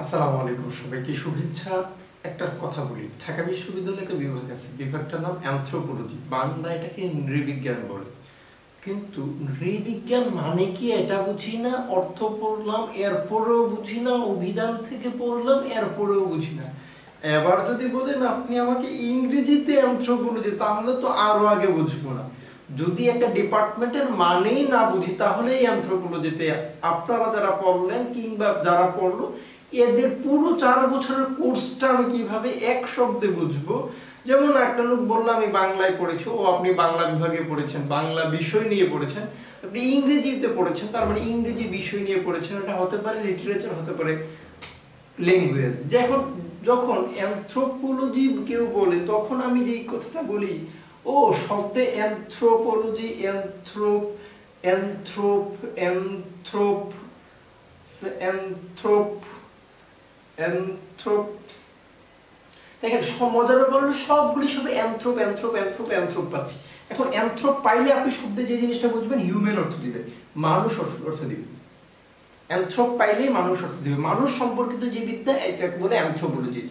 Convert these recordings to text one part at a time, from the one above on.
আসসালামু আলাইকুম, সবাইকে শুভেচ্ছা। একটা কথা বলি, ঢাকা বিশ্ববিদ্যালয়ে একটা বিভাগ আছে, বিভাগটার নাম অ্যানথ্রোপোলজি, বাংলা এটাকে নৃবিজ্ঞান বলে। কিন্তু নৃবিজ্ঞান মানে কি এটা বুঝি না, অর্থ পড়লাম এরপরেও বুঝি না, অভিধান থেকে পড়লাম এরপরেও বুঝি না। এবার যদি বলেন আপনি আমাকে ইংরেজিতে অ্যানথ্রোপোলজি, তাহলে তো আরো আগে বুঝবো না। যদি একটা ডিপার্টমেন্টের মানেই না বুঝি, তাহলে এই অ্যানথ্রোপোলজিতে আপনারা যারা পড়লেন কিংবা যারা পড়লো, এদের পুরো 4 বছরের কোর্সটা আমি কিভাবে এক শব্দে বুঝবো? যেমন একটা লোক বললো আমি বাংলায় পড়েছি, ও আপনি বাংলা বিভাগে পড়েছেন, বাংলা বিষয় নিয়ে পড়েছেন। আপনি ইংরেজিতে পড়েছেন, তার মানে ইংরেজি বিষয় নিয়ে পড়েছেন। এটা হতে পারে লিটারেচার, হতে পারে ল্যাঙ্গুয়েজ। যখন অ্যানথ্রোপোলজি কেউ বলে, তখন আমি যেই কথাটা বলি, ও শব্দে অ্যানথ্রোপোলজি, অ্যানথ্রোপ অ্যানথ্রোপ অ্যানথ্রোপ অ্যানথ্রোপ অ্যানথ্রোপ দেখেন, মজার ব্যাপার হলো সবগুলি সবে অ্যানথ্রোপ অ্যানথ্রোপ অ্যানথ্রোপ অ্যানথ্রোপ পাচ্ছি। এখন অ্যানথ্রোপ পাইলে আপনি শব্দে যে জিনিসটা বুঝবেন, হিউম্যান অর্থ দিবে, মানুষ অর্থ দিবে। অ্যানথ্রোপ পাইলেই মানুষ অর্থ দিবে, মানুষ সম্পর্কিত যে বিদ্যা, এটাকে বলে অ্যানথ্রোপোলজি।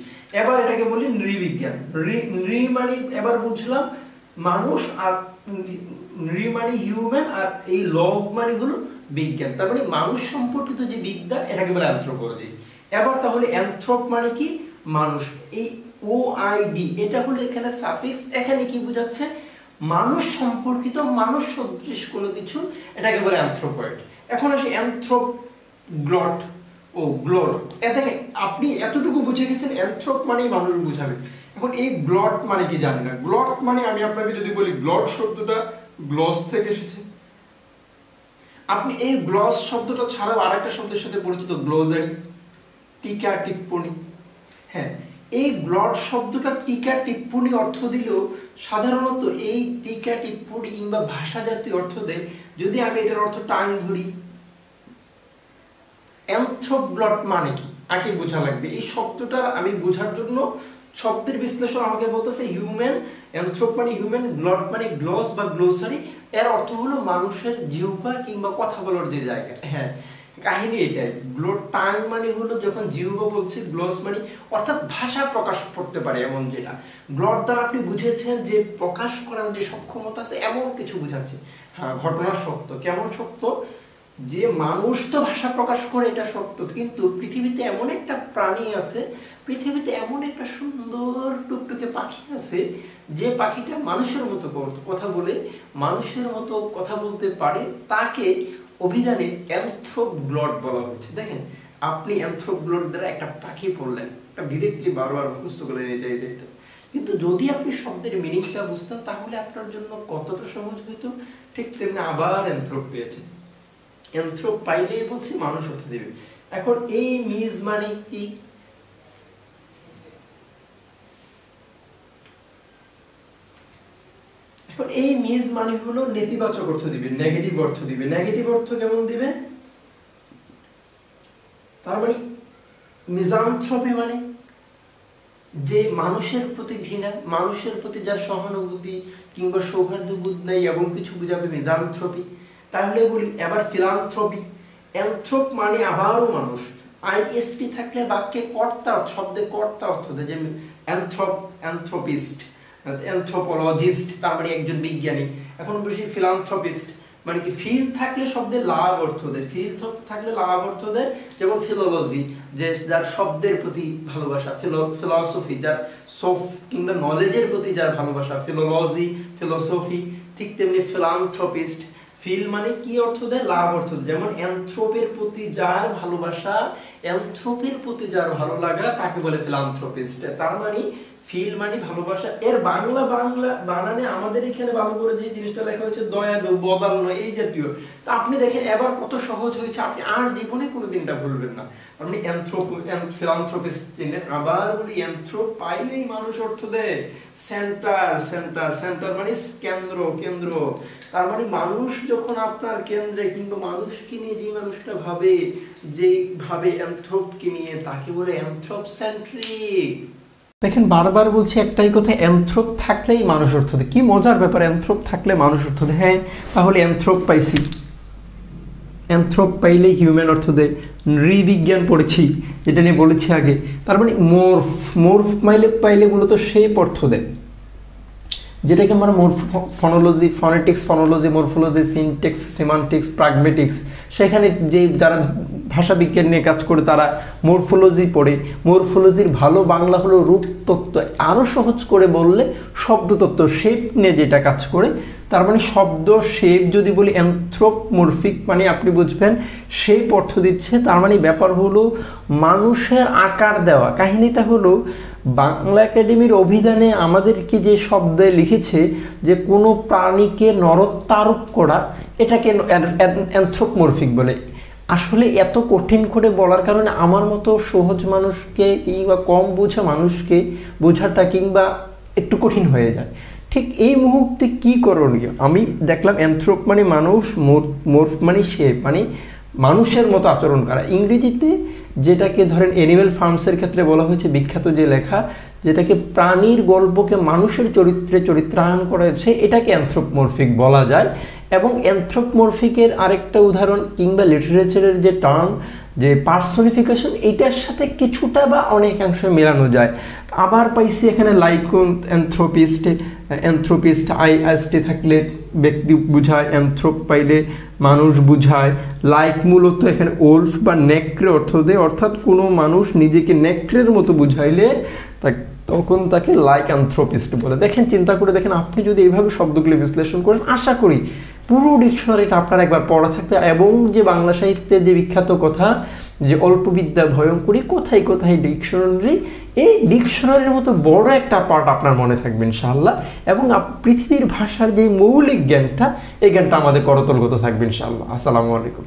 এবার এটাকে বলি নৃবিজ্ঞান। নৃ মানে এবার বুঝলাম মানুষ, আর নৃ মানে হিউম্যান, আর এই লগ মানে হলো বিজ্ঞান। তার মানে মানুষ সম্পর্কিত যে বিদ্যা, এটাকে বলে অ্যানথ্রোপোলজি। এবার তাহলে অ্যানথ্রোপ মানে কি? মানুষ। এই ও আই ডি এটা হলো এখানে সাফিক্স। এখানে কি বোঝাচ্ছে? মানুষ সম্পর্কিত, মানুষ সদৃশ কোনো কিছু, এটাকে বলে অ্যানথ্রোপয়েড। এখন আসি অ্যানথ্রোপ গ্লট ও গ্লোর। দেখেন, আপনি এতটুকু বুঝে গেছেন অ্যানথ্রোপ মানেই মানুষ বুঝাবে। এখন এই গ্লট মানে কি জানি না। গ্লট মানে, আমি আপনাকে যদি বলি, গ্লট শব্দটা গ্লস থেকে এসেছে। আপনি এই গ্লস শব্দটা ছাড়াও আরেকটা শব্দের সাথে পরিচিত, গ্লোজারি, টিকা টিপ্পনী। হ্যাঁ, এই গ্লট শব্দটা টিকা টিপ্পনী অর্থ দিলেও সাধারণত এই টিকা টিপ্পনী কিংবা ভাষা জাতীয় অর্থ দেয়। যদি আমি এটার অর্থ টান ধরি, অ্যানথ্রোপগ্লট মানে কি আগে বোঝা লাগবে। এই শব্দটা আমি বোঝার জন্য শব্দের বিশ্লেষণ আমাকে বলতেছে হিউম্যান। অ্যানথ্রোপ মানে হিউম্যান, গ্লট মানে গ্লস বা গ্লোসারি। এর অর্থ হলো মানুষের জিহ্বা কিংবা কথা বলার যে জায়গা। হ্যাঁ, কাহিনী এটাই। গ্লোট টাং মানে হলো যখন জিহ্বা বলছি, গ্লস মানে অর্থাৎ ভাষা প্রকাশ করতে পারে এমন যেটা। গ্লট দ্বারা আপনি বুঝেছেন যে প্রকাশ করার যে সক্ষমতা আছে, এমন কিছু বুঝাচ্ছে। হ্যাঁ, ঘটনা সত্য। কেমন সত্য? যে মানুষ তো ভাষা প্রকাশ করে, এটা সত্য, কিন্তু পৃথিবীতে এমন একটা প্রাণী আছে, পৃথিবীতে এমন একটা সুন্দর টুকটুকে পাখি আছে, যে পাখিটা মানুষের মতো কথা বলে, মানুষের মতো কথা বলতে পারে, তাকে অভিধানে অ্যানথ্রোপগ্লট বলা হচ্ছে। দেখেন, আপনি অ্যানথ্রোপগ্লট দ্বারা একটা পাখি পড়লেন, এটা ডিরেক্টলি বারবার মুখস্থ করে নিতে এটা। কিন্তু যদি আপনি শব্দের মিনিংটা বুঝতেন, তাহলে আপনার জন্য কতটা সহজ হইতো। ঠিক তেমনি আবার অ্যানথ্রোপ পেয়েছে। অ্যানথ্রোপ পাইলেই বলছি মানুষ অর্থ দেবে। এখন এই মিজ মানে কি? এখন এই মিজ মানে হলো নেতিবাচক অর্থ দিবে, নেগেটিভ অর্থ দিবে। নেগেটিভ অর্থ কেমন দিবে? তার মানে মিজানথ্রপি মানে যে মানুষের প্রতি ঘৃণা, মানুষের প্রতি যার সহানুভূতি কিংবা সৌহার্দ্যবোধ নেই, এবং কিছু বুঝাবে মিজানথ্রপি। তাহলে বলি এবার ফিলান্থ্রপি। অ্যানথ্রোপ মানে আবারও মানুষ। আইএসটি থাকলে বাক্যে কর্তা, শব্দে কর্তা অর্থ দেয়, যে অ্যানথ্রোপ, অ্যানথ্রোপিস্ট, অ্যানথ্রোপোলজিস্ট, তার মানে একজন বিজ্ঞানী। এখন বলছি ফিলান্থ্রপিস্ট মানে কি? ফিল থাকলে শব্দে লাভ অর্থ দেয়, ফিল থাকলে লাভ অর্থ দেয়। যেমন ফিলোলজি, যে যার শব্দের প্রতি ভালোবাসা, ফিলসফি যার সোফ কিংবা নলেজের প্রতি যার ভালোবাসা, ফিলোলজি, ফিলোসফি। ঠিক তেমনি ফিলান্থ্রপিস্ট, ফিল মানে কি অর্থ দেয়? লাভ অর্থ দেয়। যেমন অ্যানথ্রোপের প্রতি যার ভালোবাসা, অ্যানথ্রোপের প্রতি যার ভালো লাগা, তাকে বলে ফিলান্থ্রপিস্ট। তার মানে ফিল মানে ভালোবাসা। এর বাংলা বানানে আমাদের এখানে ভালো করে যে জিনিসটা লেখা হয়েছে দয়ালু, বদান্য, এই জাতীয়। তা আপনি দেখেন এবার কত সহজ হয়েছে, আপনি আর জীবনে কোনো দিনটা ভুলবেন না। আপনি ফিলান্থ্রপিস্ট চিনেন। আবার বলি অ্যানথ্রোপ পাইলেই মানুষ অর্থ দেয় সেন্টার। সেন্টার, সেন্টার মানে কেন্দ্র, কেন্দ্র। তার মানে মানুষ যখন আপনার কেন্দ্রে, কিংবা মানুষকে নিয়ে যে মানুষটা ভাবে, যে ভাবে অ্যানথ্রোপকে নিয়ে, তাকে বলে অ্যানথ্রোপসেন্ট্রিক। দেখেন, বারবার বলছি একটাই কথা, অ্যানথ্রোপ থাকলেই মানুষ অর্থ দেয়। কি মজার ব্যাপার, অ্যানথ্রোপ থাকলে মানুষ অর্থ দেয়। হ্যাঁ, তাহলে অ্যানথ্রোপ পাইছি। অ্যানথ্রোপ পাইলে হিউম্যান অর্থ দেয়, নৃবিজ্ঞান পড়েছি যেটা নিয়ে বলেছি আগে, তার মানে মর্ফ, মর্ফ পাইলে মূলত শেপ অর্থ দেয়, যেটাকে আমরা phonology, phonetics, phonology, morphology, syntax, semantics, pragmatics, সেখানে যে যারা ভাষা বিজ্ঞান নিয়ে কাজ করে তারা মরফোলজি পড়ে। মরফোলজির ভালো বাংলা হলো রূপতত্ত্ব, আরও সহজ করে বললে শব্দতত্ত্ব, শেপ নিয়ে যেটা কাজ করে। তার মানে শব্দ শেপ যদি বলি অ্যানথ্রোপমরফিক মানে আপনি বুঝবেন শেপ অর্থ দিচ্ছে, তার মানে ব্যাপার হলো মানুষের আকার দেওয়া। কাহিনীটা হলো বাংলা একাডেমির অভিধানে আমাদেরকে যে শব্দে লিখেছে যে কোনো প্রাণীকে নরত্বারোপ করা, এটাকে অ্যানথ্রোপমরফিক বলে। আসলে এত কঠিন করে বলার কারণে আমার মতো সহজ মানুষকে কিংবা কম বোঝা মানুষকে বোঝাটা কিংবা একটু কঠিন হয়ে যায়। ঠিক এই মুহূর্তে কি করণীয়? আমি দেখলাম অ্যানথ্রোপ মানে মানুষ, মর্ফ মানে শেপ, মানে মানুষের মতো আচরণ করা। ইংরেজিতে যেটাকে ধরেন অ্যানিম্যাল ফার্মসের ক্ষেত্রে বলা হয়েছে বিখ্যাত যে লেখা, যেটাকে প্রাণীর গল্পকে মানুষের চরিত্রে চরিত্রায়ন করা হয়েছে, এটাকে অ্যানথ্রোপমরফিক বলা যায়। এবং অ্যানথ্রোপমরফিকের আরেকটা উদাহরণ কিংবা লিটারেচারের যে টার্ম যে পার্সনিফিকেশন, এটার সাথে কিছুটা বা অনেকাংশ মেলানো যায়। আবার পাইছি এখানে লাইকন, অ্যানথ্রোপিস্ট আইএসটি থাকলে ব্যক্তি বুঝায়, অ্যানথ্রোপ পাইলে মানুষ বুঝায়। লাইক মূলত এখানে ওলফ বা নেক্রে অর্থ দেয়, অর্থাৎ কোনো মানুষ নিজেকে নেক্রের মতো বুঝাইলে তখন তাকে লাইক অ্যানথ্রোপিস্ট বলে। দেখেন, চিন্তা করে দেখেন, আপনি যদি এইভাবে শব্দগুলি বিশ্লেষণ করেন, আশা করি পুরো ডিকশনারিটা আপনার একবার পড়া থাকবে। এবং যে বাংলা সাহিত্যের যে বিখ্যাত কথা যে অল্প বিদ্যা ভয়ঙ্করী, কোথায় কোথায় ডিকশনারি, এই ডিকশনারির মতো বড় একটা পার্ট আপনার মনে থাকবে ইনশাআল্লাহ। এবং পৃথিবীর ভাষার যে মৌলিক জ্ঞানটা, এই জ্ঞানটা আমাদের করতলগত থাকবে ইনশাআল্লাহ। আসসালামু আলাইকুম।